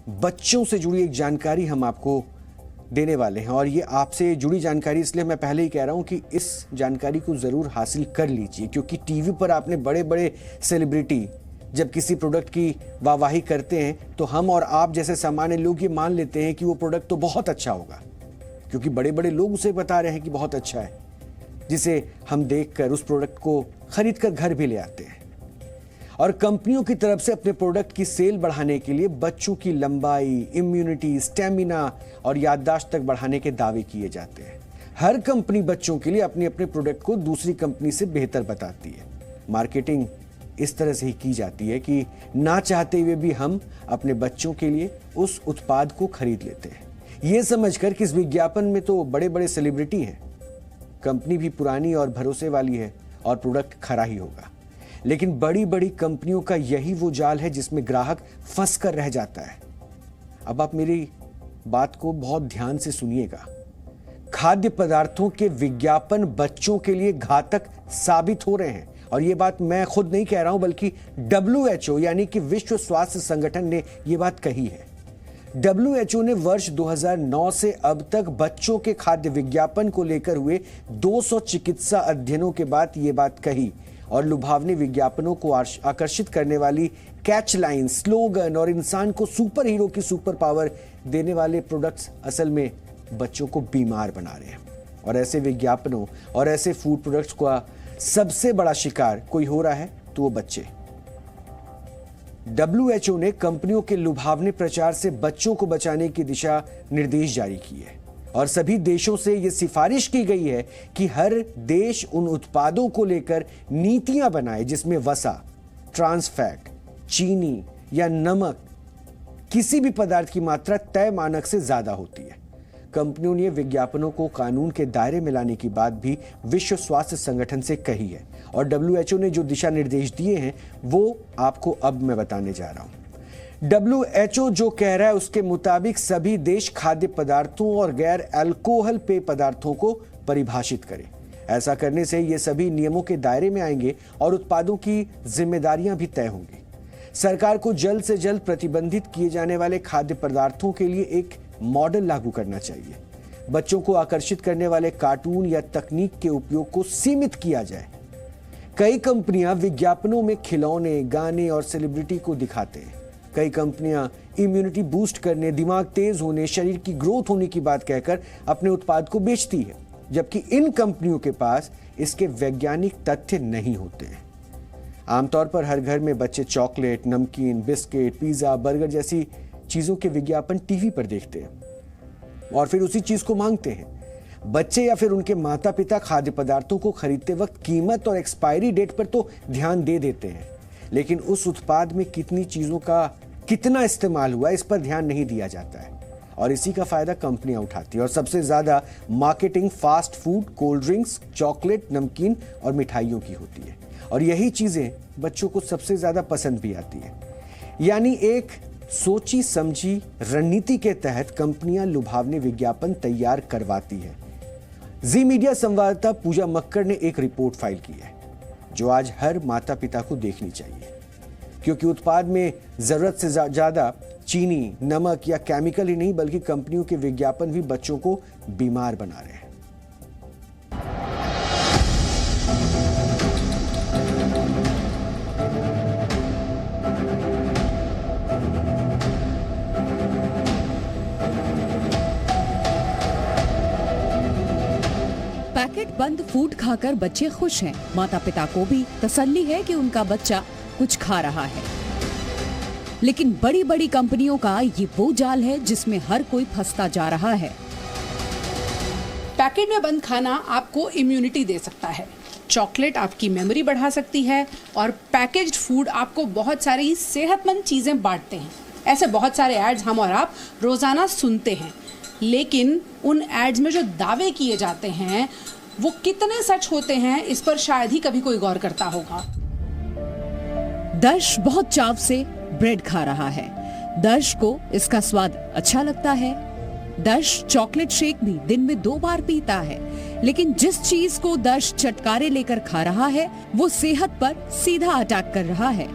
बच्चों से जुड़ी एक जानकारी हम आपको देने वाले हैं। और ये आपसे जुड़ी जानकारी इसलिए मैं पहले ही कह रहा हूं कि इस जानकारी को ज़रूर हासिल कर लीजिए, क्योंकि टीवी पर आपने बड़े बड़े सेलिब्रिटी जब किसी प्रोडक्ट की वाहवाही करते हैं तो हम और आप जैसे सामान्य लोग ये मान लेते हैं कि वो प्रोडक्ट तो बहुत अच्छा होगा, क्योंकि बड़े बड़े लोग उसे बता रहे हैं कि बहुत अच्छा है, जिसे हम देखकर उस प्रोडक्ट को खरीद कर घर भी ले आते हैं। और कंपनियों की तरफ से अपने प्रोडक्ट की सेल बढ़ाने के लिए बच्चों की लंबाई, इम्यूनिटी, स्टेमिना और याददाश्त तक बढ़ाने के दावे किए जाते हैं। हर कंपनी बच्चों के लिए अपने अपने प्रोडक्ट को दूसरी कंपनी से बेहतर बताती है। मार्केटिंग इस तरह से ही की जाती है कि ना चाहते हुए भी हम अपने बच्चों के लिए उस उत्पाद को खरीद लेते हैं, ये समझकर कि इस विज्ञापन में तो बड़े बड़े सेलिब्रिटी हैं, कंपनी भी पुरानी और भरोसे वाली है और प्रोडक्ट खरा ही होगा। लेकिन बड़ी बड़ी कंपनियों का यही वो जाल है जिसमें ग्राहक फंस कर रह जाता है। अब आप मेरी बात को बहुत ध्यान से सुनिएगा। खाद्य पदार्थों के विज्ञापन बच्चों के लिए घातक साबित हो रहे हैं, और ये बात मैं खुद नहीं कह रहा हूं, बल्कि WHO यानी कि विश्व स्वास्थ्य संगठन ने ये बात कही है। WHO ने वर्ष 2009 से अब तक बच्चों के खाद्य विज्ञापन को लेकर हुए 200 चिकित्सा अध्ययनों के बाद ये बात कही, और लुभावने विज्ञापनों को आकर्षित करने वाली कैच लाइन, स्लोगन और इंसान को सुपर हीरो की सुपर पावर देने वाले प्रोडक्ट्स असल में बच्चों को बीमार बना रहे हैं। और ऐसे विज्ञापनों और ऐसे फूड प्रोडक्ट्स का सबसे बड़ा शिकार कोई हो रहा है तो वो बच्चे। WHO ने कंपनियों के लुभावने प्रचार से बच्चों को बचाने की दिशा निर्देश जारी किए हैं, और सभी देशों से यह सिफारिश की गई है कि हर देश उन उत्पादों को लेकर नीतियां बनाए जिसमें वसा, ट्रांस फैट, चीनी या नमक, किसी भी पदार्थ की मात्रा तय मानक से ज्यादा होती है। कंपनियों ने विज्ञापनों को कानून के दायरे में लाने की बात भी विश्व स्वास्थ्य संगठन से कही है, और WHO ने जो दिशा निर्देश दिए हैं वो आपको अब मैं बताने जा रहा हूं। WHO जो कह रहा है उसके मुताबिक सभी देश खाद्य पदार्थों और गैर अल्कोहल पेय पदार्थों को परिभाषित करें। ऐसा करने से ये सभी नियमों के दायरे में आएंगे और उत्पादों की जिम्मेदारियां भी तय होंगी। सरकार को जल्द से जल्द प्रतिबंधित किए जाने वाले खाद्य पदार्थों के लिए एक मॉडल लागू करना चाहिए। बच्चों को आकर्षित करने वाले कार्टून या तकनीक के उपयोग को सीमित किया जाए। कई कंपनियां विज्ञापनों में खिलौने, गाने और सेलिब्रिटी को दिखाते हैं। कई कंपनियां इम्यूनिटी बूस्ट करने, दिमाग तेज होने, शरीर की ग्रोथ होने की बात कहकर अपने उत्पाद को बेचती है, जबकि इन कंपनियों के पास इसके वैज्ञानिक तथ्य नहीं होते हैं। आमतौर पर हर घर में बच्चे चॉकलेट, नमकीन, बिस्किट, पिज्जा, बर्गर जैसी चीजों के विज्ञापन टीवी पर देखते हैं और फिर उसी चीज को मांगते हैं। बच्चे या फिर उनके माता पिता खाद्य पदार्थों को खरीदते वक्त कीमत और एक्सपायरी डेट पर तो ध्यान दे देते हैं, लेकिन उस उत्पाद में कितनी चीजों का कितना इस्तेमाल हुआ इस पर ध्यान नहीं दिया जाता है, और इसी का फायदा कंपनियां उठाती है। और सबसे ज्यादा marketing fast food, cold drinks, chocolate, नमकीन और मिठाइयों की होती है, और यही चीजें बच्चों को सबसे ज्यादा पसंद भी आती है। यानी एक सोची समझी रणनीति के तहत कंपनियां लुभावने विज्ञापन तैयार करवाती है। जी मीडिया संवाददाता पूजा मक्कर ने एक रिपोर्ट फाइल की है जो आज हर माता पिता को देखनी चाहिए, क्योंकि उत्पाद में जरूरत से ज्यादा चीनी, नमक या केमिकल ही नहीं बल्कि कंपनियों के विज्ञापन भी बच्चों को बीमार बना रहे हैं। पैकेट बंद फूड खाकर बच्चे खुश हैं। माता पिता को भी तसल्ली है कि उनका बच्चा कुछ खा रहा है। लेकिन बड़ी बड़ी कंपनियों का ये वो जाल है जिसमें हर कोई फंसता जा रहा है। पैकेट में बंद खाना आपको इम्यूनिटी दे सकता है, चॉकलेट आपकी मेमोरी बढ़ा सकती है, और पैकेज्ड फूड आपको बहुत सारी सेहतमंद चीजें बांटते हैं। ऐसे बहुत सारे एड्स हम और आप रोजाना सुनते हैं, लेकिन उन एड्स में जो दावे किए जाते हैं वो कितने सच होते हैं इस पर शायद ही कभी कोई गौर करता होगा। दर्श बहुत चाव से ब्रेड खा रहा है। दर्श को इसका स्वाद अच्छा लगता है। दर्श चॉकलेट शेक भी दिन में 2 बार पीता है, लेकिन जिस चीज को दर्श चटकारे लेकर खा रहा है वो सेहत पर सीधा अटैक कर रहा है।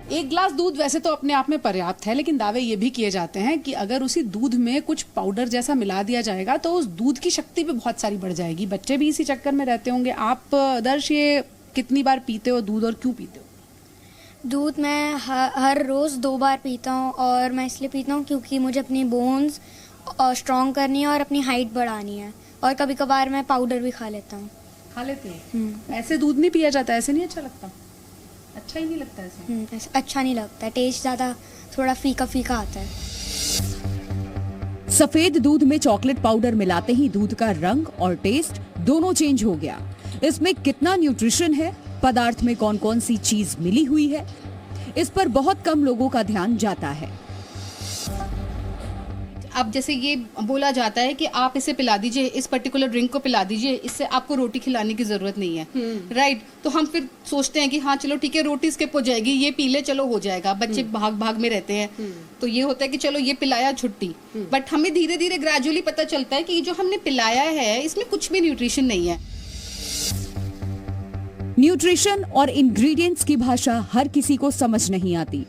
एक गिलास दूध वैसे तो अपने आप में पर्याप्त है, लेकिन दावे ये भी किए जाते हैं कि अगर उसी दूध में कुछ पाउडर जैसा मिला दिया जाएगा तो उस दूध की शक्ति भी बहुत सारी बढ़ जाएगी। बच्चे भी इसी चक्कर में रहते होंगे। आप दर्श ये कितनी बार पीते हो दूध और क्यों पीते हो? दूध मैं हर रोज़ 2 बार पीता हूँ, और मैं इसलिए पीता हूँ क्योंकि मुझे अपनी बोन्स स्ट्रॉन्ग करनी है और अपनी हाइट बढ़ानी है, और कभी कभार मैं पाउडर भी खा लेता हूँ। खा लेते हैं? ऐसे दूध नहीं पिया जाता? ऐसे नहीं अच्छा लगता? अच्छा ही नहीं लगता ऐसे? ऐसे अच्छा नहीं लगता, टेस्ट ज़्यादा थोड़ा फीका फीका आता है। सफेद दूध में चॉकलेट पाउडर मिलाते ही दूध का रंग और टेस्ट दोनों चेंज हो गया। इसमें कितना न्यूट्रिशन है, पदार्थ में कौन कौन सी चीज मिली हुई है, इस पर बहुत कम लोगों का ध्यान जाता है। अब जैसे ये बोला जाता है कि आप इसे पिला दीजिए, इस पर्टिकुलर ड्रिंक को पिला दीजिए, इससे आपको रोटी खिलाने की जरूरत नहीं है, राइट? तो हम फिर सोचते हैं कि हाँ चलो ठीक है, रोटी स्किप हो जाएगी, ये पी ले, चलो हो जाएगा। बच्चे भाग भाग में रहते हैं, तो ये होता है कि चलो ये पिलाया, छुट्टी। बट हमें धीरे धीरे ग्रेजुअली पता चलता है कि जो हमने पिलाया है इसमें कुछ भी न्यूट्रिशन नहीं है। न्यूट्रिशन और इंग्रेडिएंट्स की भाषा हर किसी को समझ नहीं आती,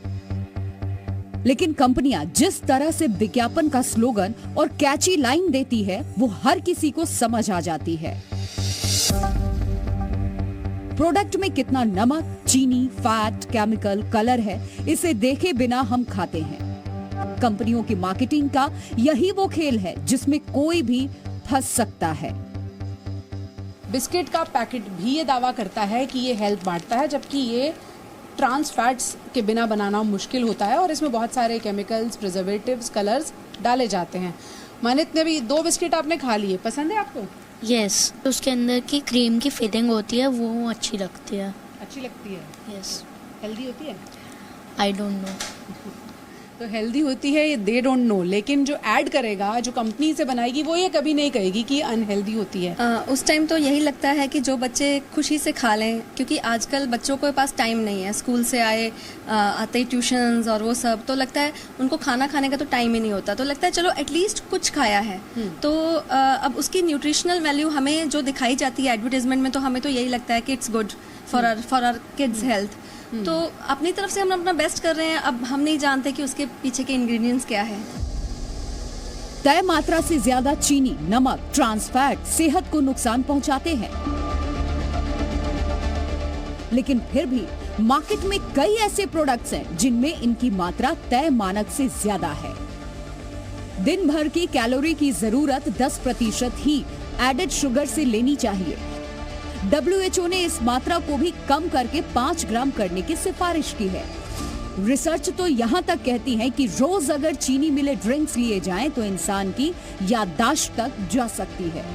लेकिन कंपनियां जिस तरह से विज्ञापन का स्लोगन और कैची लाइन देती है वो हर किसी को समझ आ जाती है। प्रोडक्ट में कितना नमक, चीनी, फैट, केमिकल, कलर है, इसे देखे बिना हम खाते हैं। कंपनियों की मार्केटिंग का यही वो खेल है जिसमें कोई भी फंस सकता है। बिस्किट का पैकेट भी ये दावा करता है कि ये हेल्थ बांटता है, जबकि ये ट्रांस फैट्स के बिना बनाना मुश्किल होता है और इसमें बहुत सारे केमिकल्स, प्रिजर्वेटिव्स, कलर्स डाले जाते हैं। मानित ने भी 2 बिस्किट आपने खा लिए, पसंद है आपको? यस, उसके अंदर की क्रीम की फिलिंग होती है, वो अच्छी लगती है। अच्छी लगती है? यस। हेल्दी होती है? I don't know. तो हेल्दी होती है ये दे डोंट नो, लेकिन जो ऐड करेगा, जो कंपनी से बनाएगी, वो ये कभी नहीं कहेगी कि अनहेल्दी होती है। उस टाइम तो यही लगता है कि जो बच्चे खुशी से खा लें, क्योंकि आजकल बच्चों के पास टाइम नहीं है, स्कूल से आते ही ट्यूशन्स और वो सब, तो लगता है उनको खाना खाने का तो टाइम ही नहीं होता, तो लगता है चलो एटलीस्ट कुछ खाया है। तो अब उसकी न्यूट्रिशनल वैल्यू हमें जो दिखाई जाती है एडवर्टाइजमेंट में, तो हमें तो यही लगता है कि it's good for our kids health. तो अपनी तरफ से हम अपना बेस्ट कर रहे हैं, अब हम नहीं जानते कि उसके पीछे के इंग्रेडिएंट्स क्या है। तय मात्रा से ज्यादा चीनी, नमक, ट्रांस फैट सेहत को नुकसान पहुंचाते हैं, लेकिन फिर भी मार्केट में कई ऐसे प्रोडक्ट्स हैं जिनमें इनकी मात्रा तय मानक से ज्यादा है। दिन भर की कैलोरी की जरूरत 10% ही एडेड शुगर से लेनी चाहिए। WHO ने इस मात्रा को भी कम करके 5 ग्राम करने की सिफारिश की है। रिसर्च तो यहाँ तक कहती है कि रोज अगर चीनी मिले ड्रिंक्स लिए जाएं तो इंसान की याददाश्त तक जा सकती है।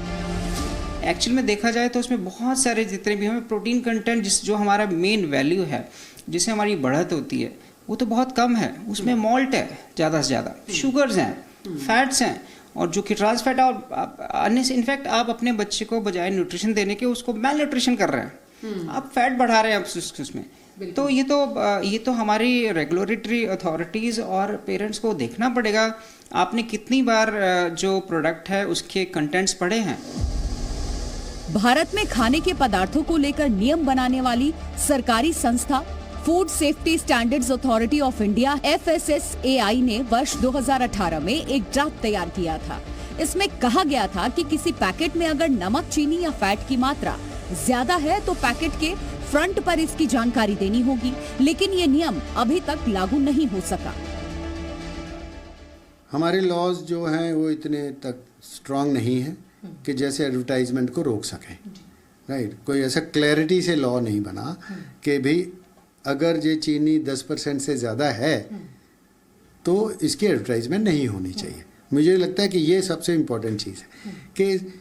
एक्चुअल में देखा जाए तो उसमें बहुत सारे जितने भी हमें प्रोटीन कंटेंट जो हमारा मेन वैल्यू है, जिससे हमारी बढ़त होती है, वो तो बहुत कम है। उसमें मॉल्ट है ज़्यादा से ज़्यादा, शुगर्स हैं, फैट्स हैं, और जो कि ट्रांस फैट और इनफैक्ट आप अपने बच्चे को बजाय न्यूट्रिशन देने के उसको मेल न्यूट्रिशन कर रहे हैं, आप फैट बढ़ा रहे हैं उसमें। तो ये तो हमारी रेगुलेटरी अथॉरिटीज़ और पेरेंट्स को देखना पड़ेगा, आपने कितनी बार जो प्रोडक्ट है उसके कंटेंट्स पढ़े हैं। भारत में खाने के पदार्थों को लेकर नियम बनाने वाली सरकारी संस्था food safety standards authority of India FSSAI ने वर्ष 2018 में एक ड्राफ्ट तैयार किया था। इसमें कहा गया था कि किसी पैकेट में अगर नमक, चीनी या फैट की मात्रा ज्यादा है तो पैकेट के फ्रंट पर इसकी जानकारी देनी होगी, लेकिन ये नियम अभी तक लागू नहीं हो सका। हमारे लॉज जो हैं वो इतने तक स्ट्रांग नहीं है कि जैसे एडवर्टाइजमेंट को रोक सकें, राइट? कोई ऐसा क्लैरिटी से लॉ नहीं बना कि भाई अगर ये चीनी 10% से ज़्यादा है तो इसकी एडवर्टाइजमेंट नहीं होनी चाहिए। मुझे लगता है कि ये सबसे इम्पोर्टेंट चीज़ है कि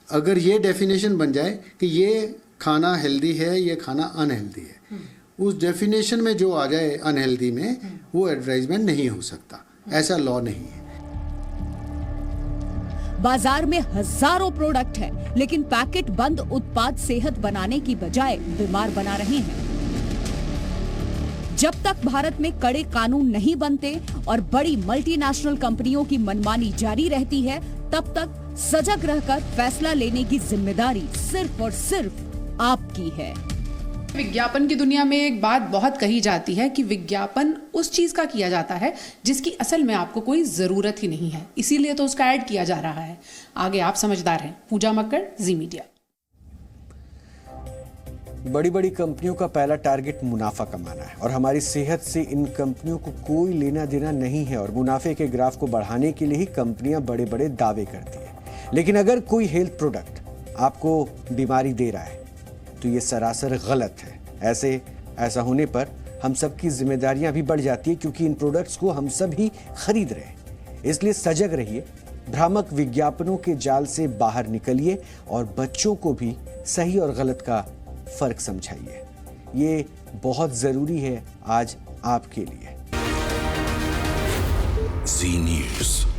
अगर ये डेफिनेशन बन जाए कि ये खाना हेल्दी है, ये खाना अनहेल्दी है, उस डेफिनेशन में जो आ जाए अनहेल्दी में, वो एडवर्टाइजमेंट नहीं हो सकता, ऐसा लॉ नहीं है। बाजार में हजारों प्रोडक्ट हैं, लेकिन पैकेट बंद उत्पाद सेहत बनाने की बजाय बीमार बना रहे हैं। जब तक भारत में कड़े कानून नहीं बनते और बड़ी मल्टीनेशनल कंपनियों की मनमानी जारी रहती है, तब तक सजग रहकर फैसला लेने की जिम्मेदारी सिर्फ और सिर्फ आपकी है। विज्ञापन की दुनिया में एक बात बहुत कही जाती है कि विज्ञापन उस चीज का किया जाता है जिसकी असल में आपको कोई जरूरत ही नहीं है, इसीलिए तो उसका ऐड किया जा रहा है। आगे आप समझदार हैं। पूजा मक्कड़, जी मीडिया। बड़ी बड़ी कंपनियों का पहला टारगेट मुनाफा कमाना है और हमारी सेहत से इन कंपनियों को कोई लेना देना नहीं है और मुनाफे के ग्राफ को बढ़ाने के लिए ही कंपनियां बड़े बड़े दावे करती हैं। लेकिन अगर कोई हेल्थ प्रोडक्ट आपको बीमारी दे रहा है तो ये सरासर गलत है। ऐसा होने पर हम सबकी जिम्मेदारियां भी बढ़ जाती है क्योंकि इन प्रोडक्ट्स को हम सब ही खरीद रहे हैं। इसलिए सजग रहिए, भ्रामक विज्ञापनों के जाल से बाहर निकलिए और बच्चों को भी सही और गलत का फर्क समझाइए। ये बहुत जरूरी है आज आपके लिए। जी न्यूज़।